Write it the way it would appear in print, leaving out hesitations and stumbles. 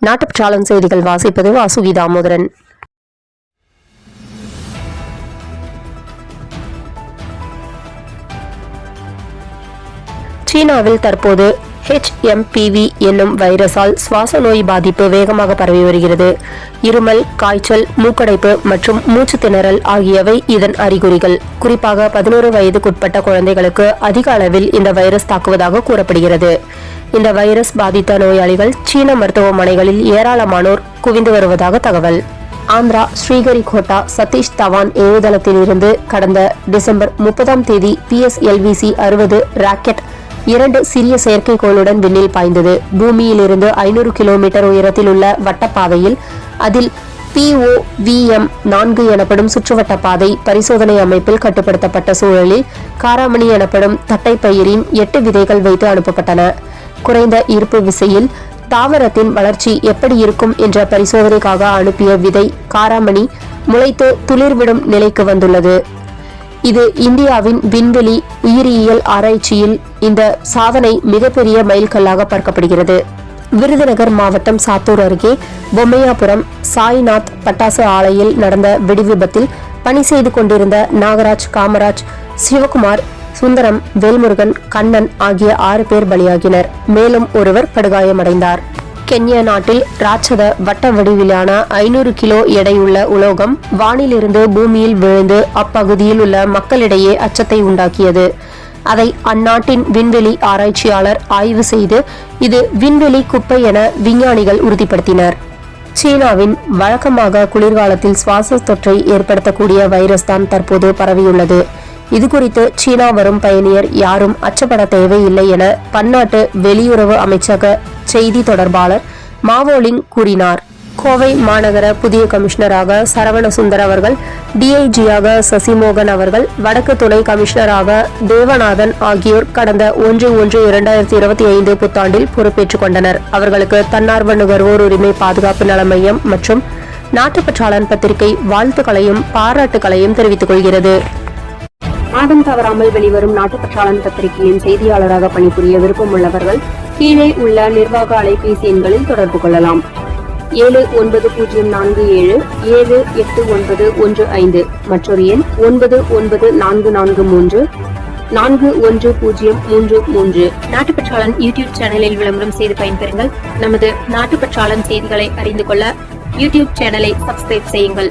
நாட்டுப்பற்றாளன் செய்திகள் வாசிப்பது வாசுகி தாமோதரன். சீனாவில் தற்போது HMPV என்னும் வைரஸால் சுவாச நோய் பாதிப்பு வேகமாக பரவி வருகிறது. இருமல், காய்ச்சல், மூக்கடைப்பு மற்றும் மூச்சு திணறல் ஆகியவை இதன் அறிகுறிகள். குறிப்பாக 11 வயதுக்குட்பட்ட குழந்தைகளுக்கு அதிக அளவில் இந்த வைரஸ் தாக்குவதாக கூறப்படுகிறது. இந்த வைரஸ் பாதித்த நோயாளிகள் சீன மருத்துவமனைகளில் ஏராளமானோர் குவிந்து வருவதாக தகவல். ஆந்திரா ஸ்ரீஹரிகோட்டா சதீஷ் தவான் ஏவுதளத்தில் இருந்து கடந்த டிசம்பர் 30ஆம் தேதி PSLV-C 60 ராக்கெட் 2 சிறிய செயற்கைக்கோளுடன் விண்ணில் பாய்ந்தது. பூமியிலிருந்து 500 கிலோமீட்டர் உயரத்தில் உள்ள வட்டப்பாதையில் அதில் POVM-4 எனப்படும் சுற்றுவட்ட பாதை பரிசோதனை அமைப்பில் கட்டுப்படுத்தப்பட்ட சூழலில் காராமணி எனப்படும் தட்டைப்பயிரின் 8 விதைகள் வைத்து அனுப்பப்பட்டன. குறைந்த ஈர்ப்பு விசையில் தாவரத்தின் வளர்ச்சி எப்படி இருக்கும் என்ற பரிசோதனைக்காக அனுப்பிய விதை காராமணி முளைத்து துளிர்விடும் நிலைக்கு வந்துள்ளது. இது இந்தியாவின் விண்வெளி உயிரியல் ஆராய்ச்சியில் இந்த சாதனை மிகப்பெரிய மைல்கல்லாக பார்க்கப்படுகிறது. விருதுநகர் மாவட்டம் சாத்தூர் அருகே பொம்மையாபுரம் சாய்நாத் பட்டாசு ஆலையில் நடந்த வெடிவிபத்தில் பணி செய்து கொண்டிருந்த நாகராஜ், காமராஜ், சிவகுமார், சுந்தரம், வேல்முருகன், கண்ணன் ஆகிய 6 பேர் பலியாகினர். மேலும் ஒருவர் படுகாயமடைந்தார். கென்யா நாட்டில் ராட்சத வட்ட வடிவிலான 500 கிலோ எடையுள்ள உலோகம் வானிலிருந்து பூமியில் விழுந்து அப்பகுதியில் உள்ள மக்களிடையே அச்சத்தை உண்டாக்கியது. அதை அந்நாட்டின் விண்வெளி ஆராய்ச்சியாளர் ஆய்வு செய்து இது விண்வெளி குப்பை என விஞ்ஞானிகள் உறுதிப்படுத்தினர். சீனாவின் வழக்கமாக குளிர்காலத்தில் சுவாச தொற்றை ஏற்படுத்தக்கூடிய வைரஸ் தான் தற்போது பரவியுள்ளது. இதுகுறித்து சீனா வரும் பயணியர் யாரும் அச்சப்பட தேவையில்லை என பன்னாட்டு வெளியுறவு அமைச்சக செய்தி தொடர்பாளர் மாவோலிங் கூறினார். கோவை மாநகர புதிய கமிஷனராக சரவணசுந்தர் அவர்கள், DIG-யாக சசிமோகன் அவர்கள், வடக்கு துணை கமிஷனராக தேவநாதன் ஆகியோர் கடந்த 1/1/2025 புத்தாண்டில் பொறுப்பேற்றுக் கொண்டனர். அவர்களுக்கு தன்னார்வ நுகர்வோர் உரிமை பாதுகாப்பு நல மையம் மற்றும் நாட்டுப்பற்றாளன் பத்திரிகை வாழ்த்துக்களையும் பாராட்டுகளையும் தெரிவித்துக் கொள்கிறது. மாதம் தவறாமல் வெளிவரும் நாட்டுப்பற்றாளன் பத்திரிகையின் செய்தியாளராக பணிபுரிய விருப்பம் உள்ளவர்கள் கீழே உள்ள நிர்வாக அலைபேசி எண்களில் தொடர்பு கொள்ளலாம். 7947789115 மற்றொரு எண் 9944341033. நாட்டுப்பற்றாளன் யூடியூப் சேனலில் விளம்பரம் செய்து பயன்பெறுங்கள். நமது நாட்டுப்பற்றாளன் செய்திகளை அறிந்து கொள்ள யூடியூப் சேனலை சப்ஸ்கிரைப் செய்யுங்கள்.